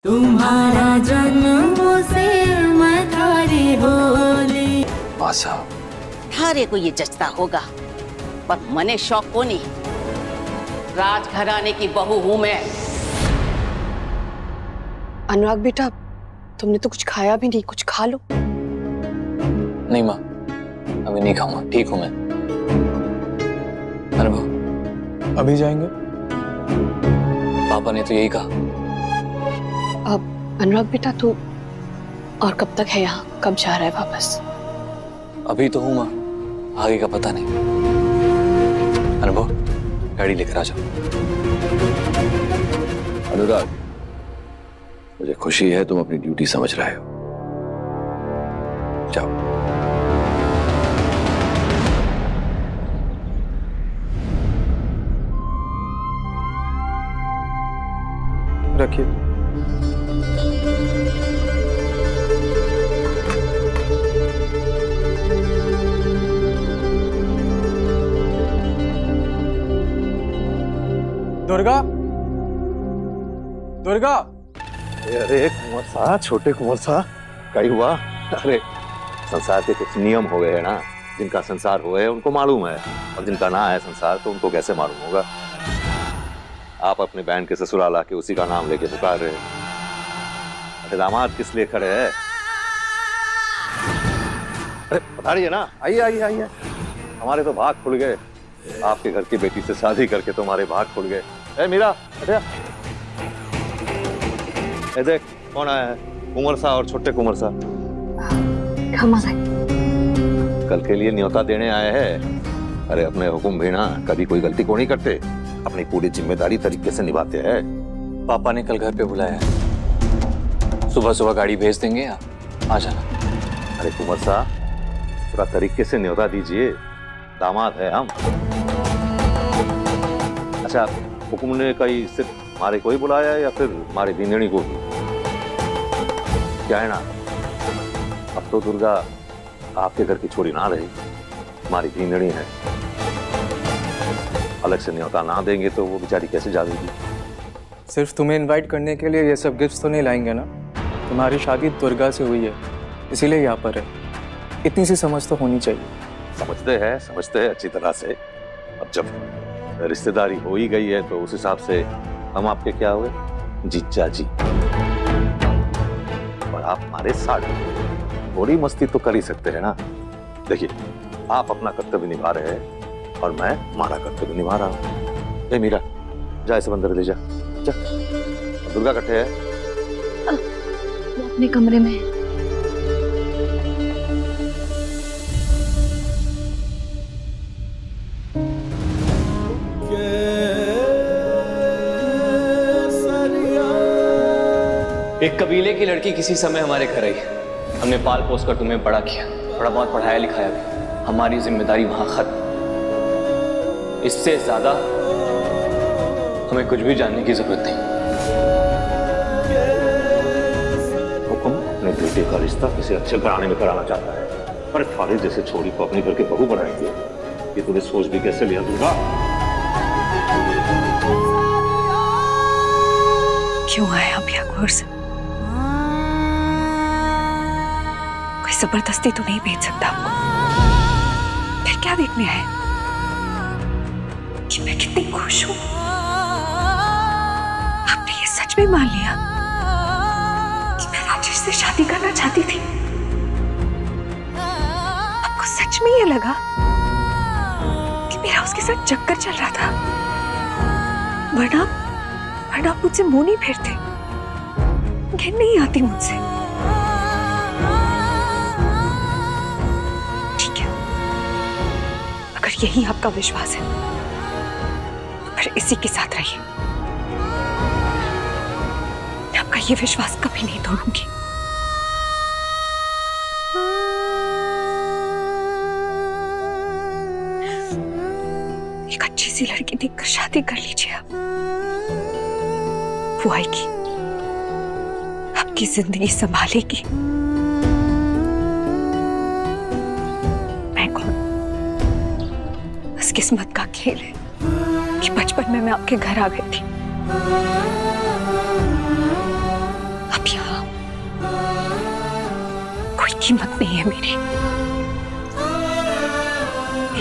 तुम्हारा जन्मों से मैं थारी होली। आशा थारे को ये जचता होगा, पर मने शौक को नहीं। राजघराने की बहू हूं मैं। अनुराग बेटा, तुमने तो कुछ खाया भी नहीं, कुछ खा लो। नहीं माँ, अभी नहीं खाऊंगा, ठीक हूं मैं। अनुभव, अभी जाएंगे? पापा ने तो यही कहा। अब अनुराग बेटा तू और कब तक है यहाँ, कब जा रहा है वापस? अभी तो हूं माँ, आगे का पता नहीं। अनुभव, गाड़ी लेकर आ जाओ। अनुराग, मुझे खुशी है तुम अपनी ड्यूटी समझ रहे हो। जाओ। रखिए। दुर्गा, दुर्गा। अरे कुंवर साहब, छोटे कुंवर साहब, कहीं हुआ? अरे संसार के कुछ नियम हो गए हैं ना, जिनका संसार हुआ है उनको मालूम है, और जिनका ना है संसार तो उनको कैसे मालूम होगा। आप अपने बहन के ससुराल आके उसी का नाम लेके पुकार रहे हैं। अरे दामाद किस लिए खड़े हैं? अरे बताइए ना, आइए आइए आइए। हमारे तो भाग खुल गए, आपके घर की बेटी से शादी करके तुम्हारे भाग खुल गए। ए मीरा, ए देख कौन आया है? कुंवर सा और छोटे कुंवर सा। कल के लिए न्योता देने आए हैं। अरे अपने हुक्म भी ना कभी कोई गलती को नहीं करते, अपनी पूरी जिम्मेदारी तरीके से निभाते हैं। पापा ने कल घर पे बुलाया है, सुबह सुबह गाड़ी भेज देंगे, आप आ जाना। अरे कुंवर सा, थोड़ा तरीके से न्योता दीजिए, दामाद है हम। अच्छा, हुक्म ने कहीं सिर्फ हमारे को ही बुलाया है या फिर हमारी दीनणी को भी? क्या है ना, अब तो दुर्गा आपके घर की छोड़ी ना रही, हमारी दीनणी है। अलग से न्योता ना देंगे तो वो बेचारी कैसे जाएगी? सिर्फ तुम्हें इनवाइट करने के लिए ये सब गिफ्ट्स तो नहीं लाएंगे ना? तुम्हारी शादी दुर्गा से हुई है, इसीलिए यहाँ पर है। इतनी सी समझ तो होनी चाहिए। समझते हैं अच्छी तरह से। अब जब रिश्तेदारी हो ही गई है तो उस हिसाब से हम आपके क्या हुए? जीजा जी। और आप हमारे साथ थोड़ी मस्ती तो कर ही सकते हैं ना। देखिए, आप अपना कर्तव्य निभा रहे हैं और मैं हमारा कर्तव्य निभा रहा हूँ। ए मीरा, जा इसे अंदर ले जा। दुर्गा कट्टे है? वो अपने कमरे में है। एक कबीले की लड़की किसी समय हमारे घर आई। हमने पाल पोस कर तुम्हें बड़ा किया, थोड़ा बहुत पढ़ाया लिखाया भी। हमारी जिम्मेदारी वहां खत्म। इससे ज्यादा हमें कुछ भी जानने की जरूरत नहीं। हुक्म अपने बेटे का रिश्ता किसी अच्छे घराने में कराना चाहता है, पर थारे जैसे छोरी को अपने घर के बहू बनाएंगे, ये तूने सोच भी कैसे लिया दुर्गा? क्यों आए आप यहाँ घोर से? कोई जबरदस्ती तो नहीं भेज सकता आपको। फिर क्या देखने आए कि मैं कितनी खुश हूं? आपने ये सच में मान लिया कि मैं राजेश से शादी करना चाहती थी? आपको सच में ये लगा कि मेरा उसके साथ चक्कर चल रहा था? वरना आप मुझसे मुंह नहीं फेरते, घिन नहीं आती मुझसे। ठीक है, अगर यही आपका विश्वास है तो फिर इसी के साथ रहिए। मैं आपका ये विश्वास कभी नहीं तोड़ूंगी। एक अच्छी सी लड़की देखकर शादी कर लीजिए आप। वो आएगी, आपकी जिंदगी संभालेगी। मैं कौन? बस किस्मत का खेल है कि बचपन में मैं आपके घर आ गई थी। अब यहाँ कोई कीमत नहीं है मेरी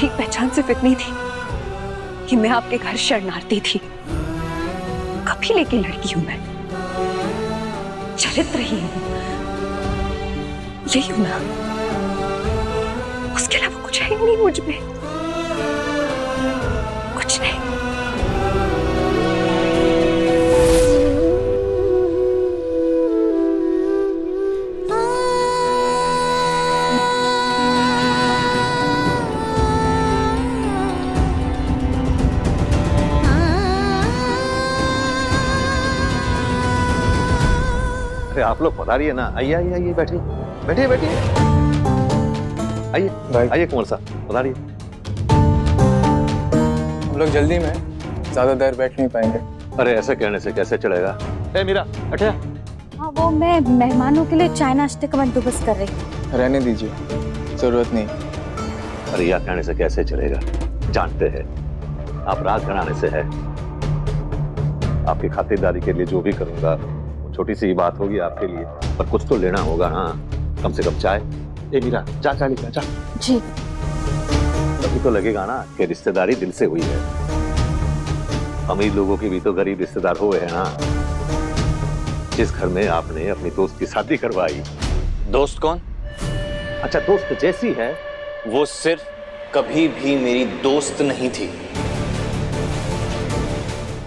पहचान सिर्फ इतनी थी कि मैं आपके घर शरणार्थी थी। कबीले की लड़की हूं मैं, चरित्रहीन हूं, यही हूं ना। उसके अलावा कुछ है ही नहीं मुझ में, कुछ नहीं। अरे आप लोग पता रही है ना, आइए आइए आइए, बैठिए बैठिए बैठिए, आइए आइए कुंवर साहब, पता रही है। हम लोग जल्दी में ज्यादा देर बैठ नहीं पाएंगे। अरे ऐसे कहने से कैसे चलेगा। ए मीरा हटिया। हाँ, वो मैं मेहमानों के लिए चाय नाश्ते का बंदोबस्त कर रही हूँ। रहने दीजिए, जरूरत नहीं। अरे यह कहने से कैसे चलेगा, जानते हैं आप राजघराने से है। आपकी खातिरदारी के लिए जो भी करूंगा छोटी सी बात होगी आपके लिए, पर कुछ तो लेना होगा ना, कम से कम चाय। ए मीरा जा चाय लेकर जा। जी। तभी तो लगेगा ना कि रिश्तेदारी दिल से हुई है। अमीर लोगों की भी तो गरीब रिश्तेदार हुए हैं ना। जिस घर में आपने अपनी दोस्त की शादी करवाई। दोस्त कौन? अच्छा, दोस्त जैसी है। वो सिर्फ कभी भी मेरी दोस्त नहीं थी।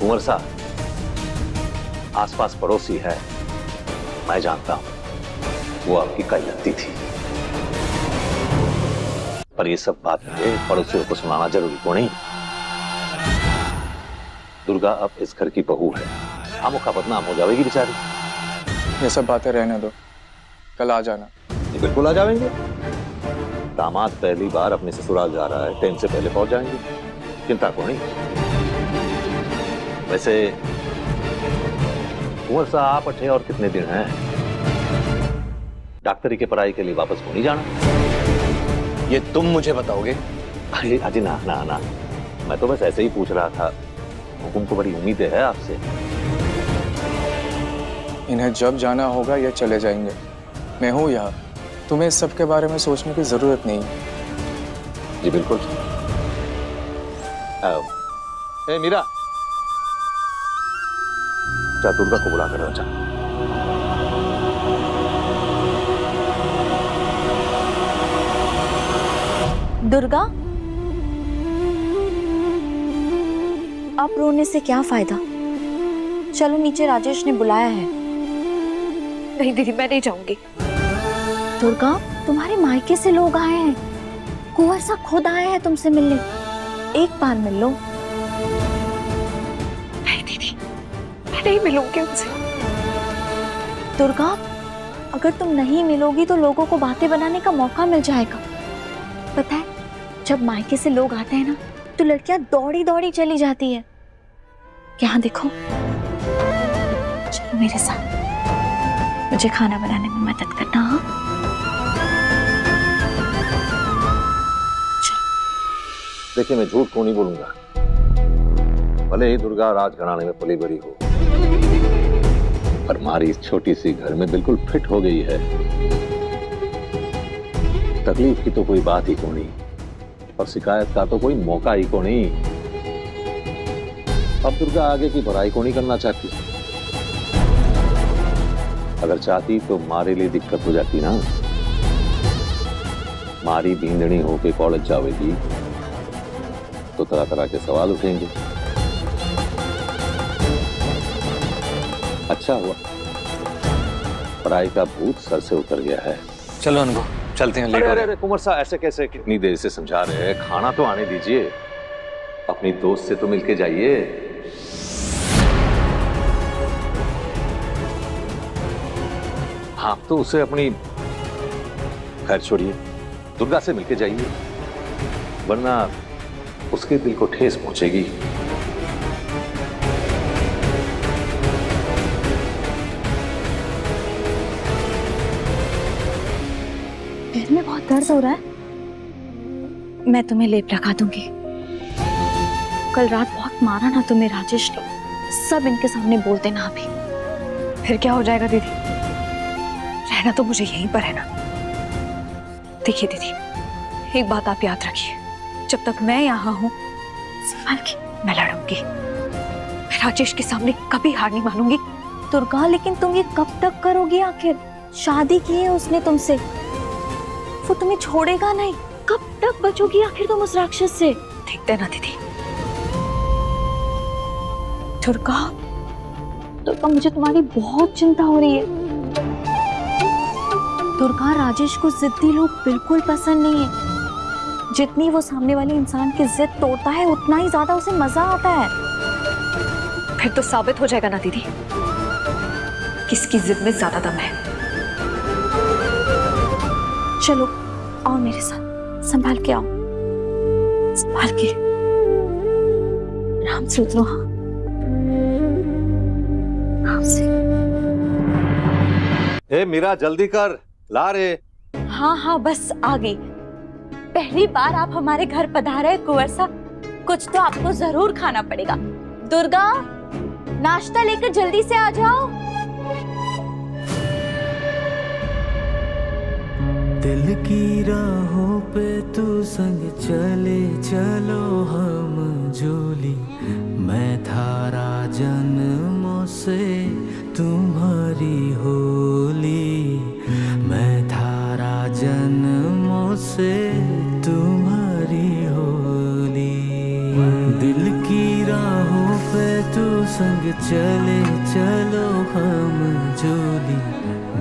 कुंवर साहब, आसपास पड़ोसी है, मैं जानता हूं, वो आपकी कईलती थी, पर ये सब बात है पड़ोसियों को सुनाना जरूरी तो नहीं। दुर्गा अब इस घर की बहू है, खामोखा बदनाम हो जाएगी बेचारी। ये सब बातें रहने दो, कल आ जाना। जी बिल्कुल आ जाएंगे। दामाद पहली बार अपने ससुराल जा रहा है, टाइम से पहले पहुंच जाएंगे, चिंता को नहीं। वैसे कुंवर साहब, आप अठे और कितने दिन हैं? डॉक्टरी के पढ़ाई के लिए वापस को नहीं जाना? ये तुम मुझे बताओगे? अरे अजी ना ना ना, मैं तो बस ऐसे ही पूछ रहा था। हुकुम को बड़ी उम्मीदें है आपसे। इन्हें जब जाना होगा ये चले जाएंगे। मैं हूँ यहाँ, तुम्हें इस सब के बारे में सोचने की जरूरत नहीं। जी बिल्कुल। ए मीरा, जा दुर्गा को बुला कर जा। दुर्गा, आप रोने से क्या फायदा? चलो नीचे, राजेश ने बुलाया है। नहीं दीदी, मैं नहीं जाऊंगी। दुर्गा, तुम्हारे मायके से लोग आए हैं, कुंवर साहब खुद आए हैं तुमसे मिलने। एक बार मिल लो। नहीं दीदी, मैं नहीं मिलूंगी उनसे। दुर्गा, अगर तुम नहीं मिलोगी तो लोगों को बातें बनाने का मौका मिल जाएगा। पता है, जब मायके से लोग आते हैं ना, तो लड़कियां दौड़ी दौड़ी चली जाती है। यहाँ देखो, चलो मेरे साथ, मुझे खाना बनाने में मदद करना। हाँ, देखिए, मैं झूठ को नहीं बोलूंगा। भले ही दुर्गा राजघराने में पली बड़ी हो, पर हमारी इस छोटी सी घर में बिल्कुल फिट हो गई है। तकलीफ की तो कोई बात ही को नहीं, और शिकायत का तो कोई मौका ही को नहीं। अब दुर्गा आगे की पढ़ाई को नहीं करना चाहती। अगर चाहती तो हमारे लिए दिक्कत हो जाती ना। मारी बींदनी होके कॉलेज जाएगी तो तरह तरह के सवाल उठेंगे। अच्छा हुआ पढ़ाई का भूत सर से उतर गया है। चलो अनुभव, चलते हैं। लेट हो रहे हैं। कुंवर साहब, ऐसे कैसे? कितनी देर से समझा रहे हैं, खाना तो आने दीजिए। अपनी दोस्त से तो मिलके जाइए। आप तो उसे अपनी, खैर छोड़िए, दुर्गा से मिलके जाइए, वरना उसके दिल को ठेस पहुंचेगी। पैर में बहुत दर्द हो रहा है। मैं तुम्हें लेप लगा दूंगी। कल रात बहुत मारा ना तुम्हें राजेश ने, सब इनके सामने बोल देना अभी। फिर क्या हो जाएगा दीदी? रहना तो मुझे यहीं पर है ना। देखिए दीदी, एक बात आप याद रखिए, जब तक मैं यहाँ हूँ संभाल के मैं लड़ूंगी। मैं राजेश के सामने कभी हार नहीं मानूंगी। दुर्गा, लेकिन तुम ये कब तक करोगी? आखिर शादी की है उसने तुमसे, वो तुम्हें छोड़ेगा नहीं। कब तक बचोगी आखिर तुम उस राक्षस से? देखते ना दीदी। दुर्गा, दुर्गा, मुझे तुम्हारी बहुत चिंता हो रही है। दुर्गा, राजेश को जिद्दी लोग बिल्कुल पसंद नहीं है। जितनी वो सामने वाले इंसान की जिद तोड़ता है उतना ही ज्यादा उसे मजा आता है। फिर तो साबित हो जाएगा ना दीदी किसकी जिद में ज्यादा दम है। चलो आओ मेरे साथ, संभाल के आओ, संभाल के, आराम से उतरो। हाँ, आराम से। ए मीरा, जल्दी कर, ला रे। हाँ हाँ, बस आ गई। पहली बार आप हमारे घर पधारे हैं कुंवर साहब, कुछ तो आपको जरूर खाना पड़ेगा। दुर्गा, नाश्ता लेकर जल्दी से आ जाओ। दिल की राहों पे तू संग चले चलो हम जोली, मैं थारा जन्मों से तुम्हारी होली, मैं थारा जन्मों से तुम्हारी होली। दिल की राहों पे तू संग चले चलो हम जोली,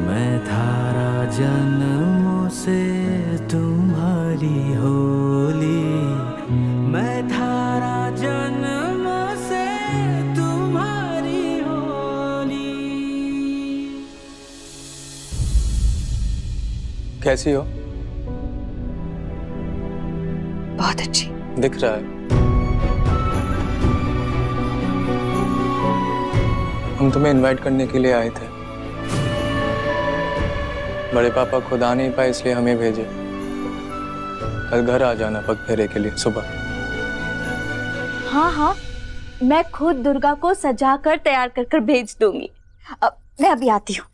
मैं थारा जन्मों से तुम्हारी होली, मैं थारा जन्मों से तुम्हारी होली। कैसी हो? बहुत अच्छी। दिख रहा है। हम तुम्हें इनवाइट करने के लिए आए थे। बड़े पापा खुद आ नहीं पाए इसलिए हमें भेजे। कल घर आ जाना पग फेरे के लिए सुबह। हाँ हाँ, मैं खुद दुर्गा को सजा कर तैयार कर कर भेज दूंगी। अब मैं अभी आती हूँ।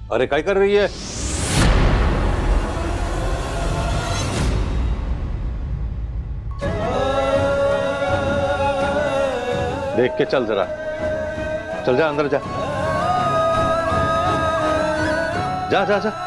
अरे काय कर रही है? देख के चल, जरा चल, जा अंदर जा, जा जा जा।